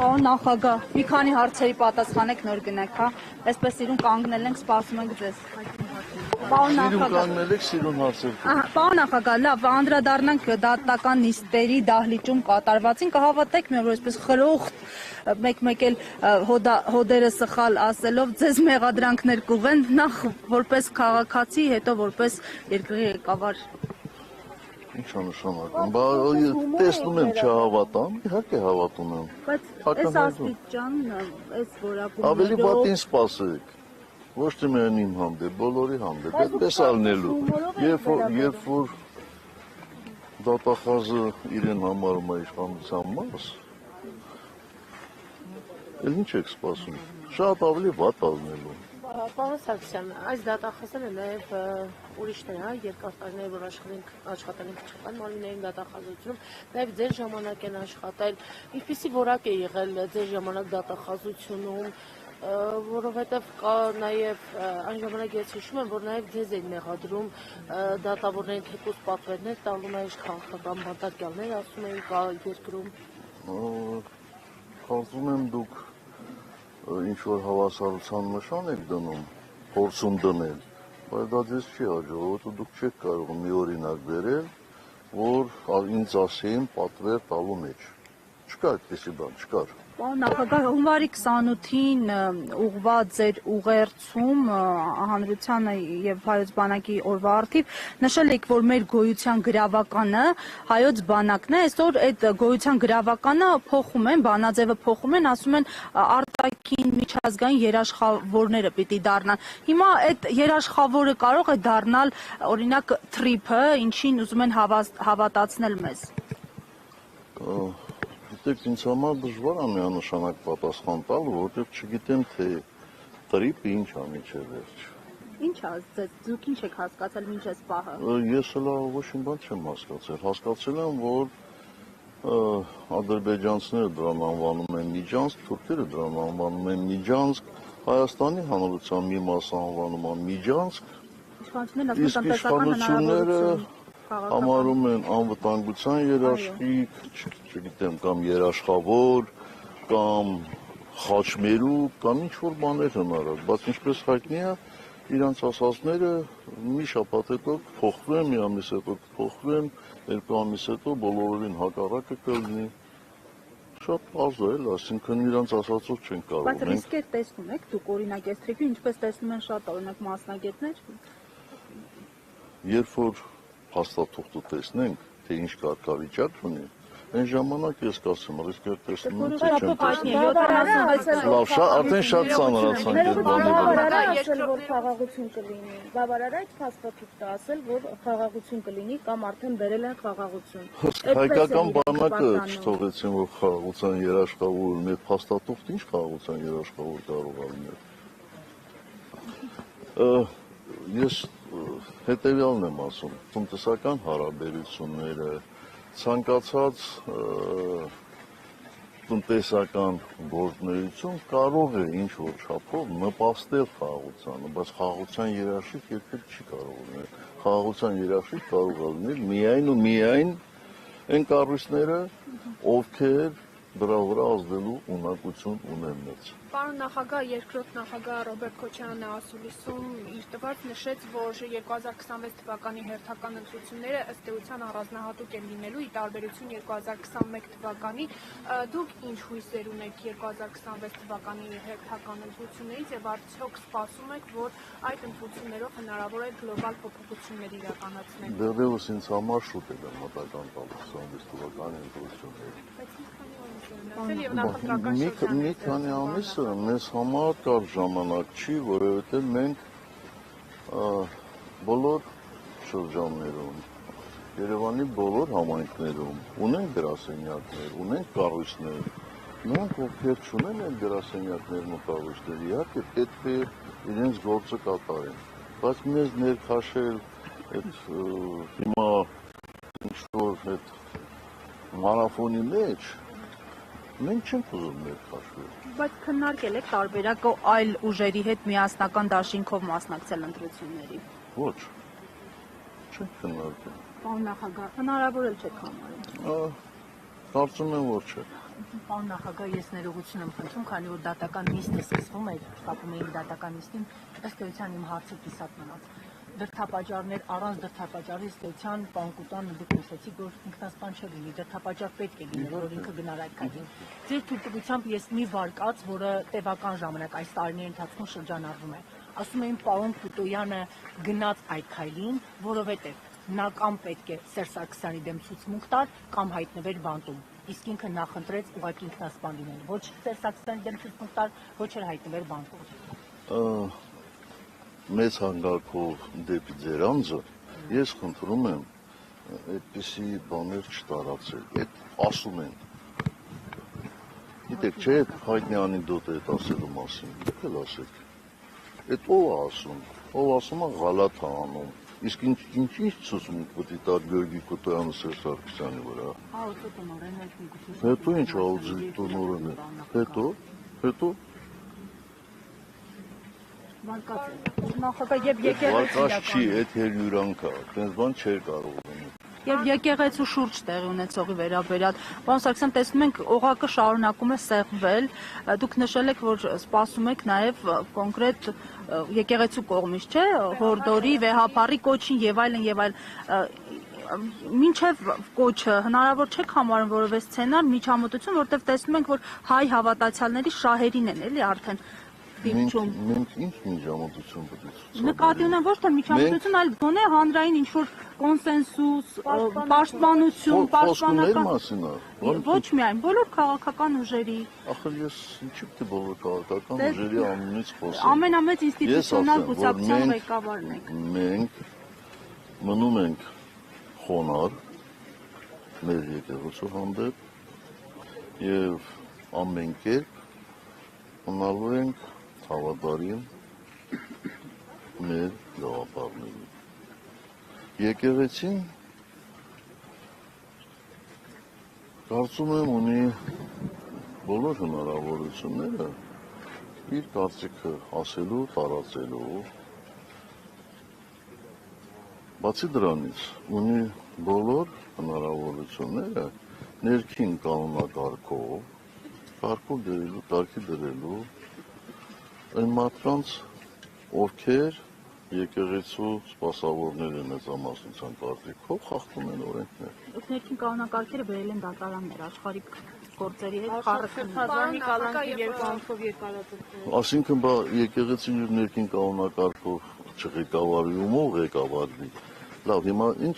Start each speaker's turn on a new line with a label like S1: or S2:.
S1: Պարոն նախագահ, մի քանի հարցերի պատասխանեք նոր գնաք, հա։ Այսպես իրուն կանգնել ենք, սպասում ենք ձեզ։ Պարոն նախագահ, լավ, անդրադառնանք դատական նիստերի դահլիճում կատարվածին, կհավատեք մի որ այսպես խրոխտ մեկ-մեկ էլ հոդերը սխալ ասելով ձեզ մեղադրանքներ կուղեն, նախ որպես քաղաքացի, հետո որպես երկրի ղեկավար։
S2: Ինչ անշանակում, տեսնում եմ չհավատամ, իհարկե հավատում եմ։
S1: Բայց այս աստիճան, այս որակում
S2: ավելի վատին սպասեք, ոչ թե միայն իմ հանդեպ, բոլորի հանդեպ, այդպես ալնելու, երբ որ դատախազը իրեն համարում է իշխանության մաս, էլ ինչ եք սպասում, շատ ավելի վատ ալնելու։
S3: Պարոն Սարգսյան, այս դատախազները նաև ուրիշներ, երկար տարիներ, որ աշխատել են Քչական մարմինների դատախազությունում, նաև ձեր ժամանակ են աշխատել, ինչպիսի որակ է եղել ձեր ժամանակ դատախազությունում, որովհետև կա նաև այն ժամանակ ես հիշում եմ, որ նաև ձեզ էին մեղադրում դատավորներին թեկուզ պատվերներ տալու, այս քաղաքական բանտարկյալներ ասում էին կա երկրում։
S2: Կարծում եմ դուք ինչ-որ հավասարության նշան եք դնում, փորձում դնել, բայց դա ձեզ չի հաջողում, որովհետև դուք չեք կարող մի օրինակ բերել, որ ինձ ասեին պատվեր տալու մեջ։ Չկա այդպիսի բան, չկար։
S1: Պարոն նախագահ, հունվարի 28-ին ուղղված ձեր ուղերձում հանրությանը եւ հայոց բանակի օրվա առթիվ նշել եք, որ մեր գոյության գրավականը հայոց բանակն է, այսօր այդ գոյության գրավականը փոխում են, բանաձևը փոխում են, ասում են արտաքին միջազգային երաշխավորները պիտի դառնան։ Հիմա այդ երաշխավորը կարող է դառնալ օրինակ թրիփը, ինչին ուզում են հավատացնել մեզ։
S2: Գիտեք, ինձ համար դժվար է միանշանակ պատասխան տալ, որովհետև չգիտեմ, թե տրիպը ինչ է մինչև վերջ։
S1: Ինչ է, դուք ինչ եք հասկացել մինչ այս պահը։
S2: Ես հələ ոչ մի բան չեմ հասկացել։ Հասկացել եմ, որ ադրբեջանցիները դրան անվանում են Միջանցք, թուրքերը դրան անվանում են Միջանցք, Հայաստանի հանրության մի մասը անվանում են Միջանցք, իսկ իշխանությունները համարում են անվտանգության երաշխիք, չգիտեմ, կամ երաշխավոր, կամ խաչմերուկ, կամ ինչ-որ բաներ հնարած, բայց ինչպես հայտնի է, իրանց ասածները մի շաբաթ հետո փոխվեն, մի ամիս հետո փոխվեն, երկու ամիս հետո բոլորովին հակառակը կլինի։ Շատ պարզ է, այսինքն իրանց ասածով չեն կարող։
S1: Բայց ռիսկեր տեսնում եք, դուք օրինակ այս թրիփի, ինչպես տեսնում են շատ օրինակ մասնագետներ։
S2: Երբ որ փաստաթուղթը տեսնենք, թե ինչ կարգավիճակ ունի, այն ժամանակ ես կասեմ, ռիսկեր տեսնում եմ, թե չեմ տեսնում։ Լավ, արդեն շատ ծանրացանք այդ բանի վրա։
S4: Ասել, որ խաղաղություն կլինի, բավարար է այդ փաստաթուղթը ասել, որ խաղաղություն կլինի կամ արդեն բերել են խաղաղություն։
S2: Հայկական բանակը չթողեցին, որ խաղաղության երաշխավոր ունի, այդ փաստաթուղթը ինչ խաղաղության երաշխավոր կարող է լինել։ Ես հետևյալն եմ ասում, տնտեսական հարաբերությունները, ցանկացած տնտեսական գործունեություն կարող է ինչ-որ չափով նպաստել խաղաղությանը, բայց խաղաղության երաշխիք երբեք չի կարող լինել։ Խաղաղության երաշխիք կարող է լինել միայն ու միայն այն կառույցները, ովքեր դրա վրա ազդելու ունակություն ունեն մեծ։
S5: Պարոն նախագահ, երկրորդ նախագահ Ռոբերտ Քոչարյանը ասուլիսում իր տված նշեց, որ 2026 թվականի հերթական ընտրությունները ըստ էության առանձնահատուկ են լինելու ի տարբերություն 2021 թվականի։ Դուք ինչ հույսեր ունեք 2026 թվականի հերթական ընտրություններից եւ արդյոք սպասում եք, որ այդ ընտրություններով հնարավոր է գլոբալ փոփոխություններ իրականացնել։
S2: Դեռևս ինձ համար շուտ է մտական 26 թվականի ընտրությունները։ Մի քանի ամիսը մեզ համար կար ժամանակ չի, որովհետև մենք բոլոր շրջաններում, Երևանի բոլոր համայնքներում ունենք գրասենյակներ, ունենք կառույցներ, նրանք ովքեր չունեն այդ գրասենյակներն ու կառույցները, իհարկե պետք է իրենց գործը կատարեն, բայց մեզ ներքաշել այդ հիմա ինչ-որ այդ մարաֆոնի մեջ մենք չենք ուզում ներքաշվել։
S1: Բայց քննարկել եք տարբերակը այլ ուժերի հետ միասնական դաշինքով մասնակցել ընտրությունների։
S2: Ոչ, չենք քննարկել։
S1: Պարոն նախագահ, հնարավոր էլ չեք համարում։
S2: Կարծում եմ, որ չէ։
S3: Պարոն նախագահ, ես ներողություն եմ խնդրում, քանի որ դատական նիստը սկսվում էր, կապում էինք դատական նիստին, ըստ էության իմ հարցը կիսատ մնաց։ Դրդապատճառներ առանց դրդապատճառի ըստ էության պարոն Կուտյանը դուք ասացիք, որ ինքնասպան չէ լինի, դրդապատճառ պետք է լինի, որ ինքը գնար այդ քայլին։ Ձեր թույլտվությամբ ես մի վարկած, որը տևական ժամանակ այս տարիների ընթացքում շրջանառվում է, ասում էին պարոն Կուտոյանը գնաց այդ քայլին, որովհետև նա կամ պետք է Սերժ Սարգսյանի դեմ ցուցմունք տար կամ հայտնվեր բանտում։ Իսկ ինքը նախընտրեց ուղղակի ինքնասպան լինել։ Ոչ Սերժ Սարգսյանի դեմ ցուցմունք տար, ոչ էլ հայտնվեր բանտում։
S2: Մեծ հանգակով դեպի ձեր անձը ես խնդրում եմ այդպիսի բաներ չտարածել։ Այդ ասում են։ Գիտեք, չէ՞ հայտնի անեկդոտ է այդ ասելու մասին։ Դուք էլ ասեք։ Այդ ով է ասում։ Ով ասում է գալաթ է անում։ Իսկ ինչ ցուցմունք պետք է տար Գյորգի Կոտոյանը Սերժ Սարգսյանի վրա։
S3: Ահա տնօրենն է միգուցե։
S2: Հետո ինչ ալզի տնօրենը։ Հետո
S1: Նախագահ եւ
S2: Վարկած չի, այդ հերյուրանք է, այդպես բան չէր կարող լինել։
S1: Եվ եկեղեցու շուրջ տեղի ունեցողի վերաբերյալ, պարոն Սարգսյան, տեսնում ենք օղակը շարունակում է սեղմվել, դուք նշել եք, որ սպասում եք նաև կոնկրետ եկեղեցու կողմից, չէ, հորդորի, վեհապարի կոչին եւ այլն, մինչև կոչը հնարավոր չէ համարում որևէ սցենար, միջամտություն, որտեղ տեսնում ենք, որ հայ հավատացյալների շահերին են էլի արդեն դիպչում։
S2: Մենք ինչ միջամտություն պետք է ցուցաբերենք։
S1: Նկատի ունեմ ոչ թե միջամտություն, այլ գոնե հանրային ինչ-որ կոնսենսուս, պաշտպանություն,
S2: պաշտպանական մասին է։
S1: Ոչ միայն, բոլոր քաղաքական ուժերի։
S2: Ախր ես ինչի՞ պետք է բոլոր քաղաքական ուժերի անունից խոսեմ։
S1: Ամենամեծ ինստիտուցիոնալ կուսակցության ղեկավարն եք։
S2: Մենք մնում ենք խոնար մեր եկեղեցու հանդեպ եւ ամեն կերպ մնալու ենք հավատարիմ մեր գաղափարներին։ Եկեղեցին կարծում եմ ունի բոլոր հնարավորությունները իր կարծիքը ասելու, տարածելու։ Բացի դրանից ունի բոլոր հնարավորությունները ներքին կանոնակարգով կարգի դրելու այն մարդկանց, ովքեր եկեղեցու սպասավորները մեծամասնության կարծիքով խախտում են օրենքներ։
S1: Ներքին կանոնակարգերը բերել են դատարաններ, աշխարհիկ գործերի հետ խառնվում։
S4: Հազարի կալանքի երկու ամսով երկարաձգել։
S2: Այսինքն եկեղեցին իր ներքին կանոնակարգով չղեկավարի ու ով ղեկավարվի։ Լավ, հիմա ինչ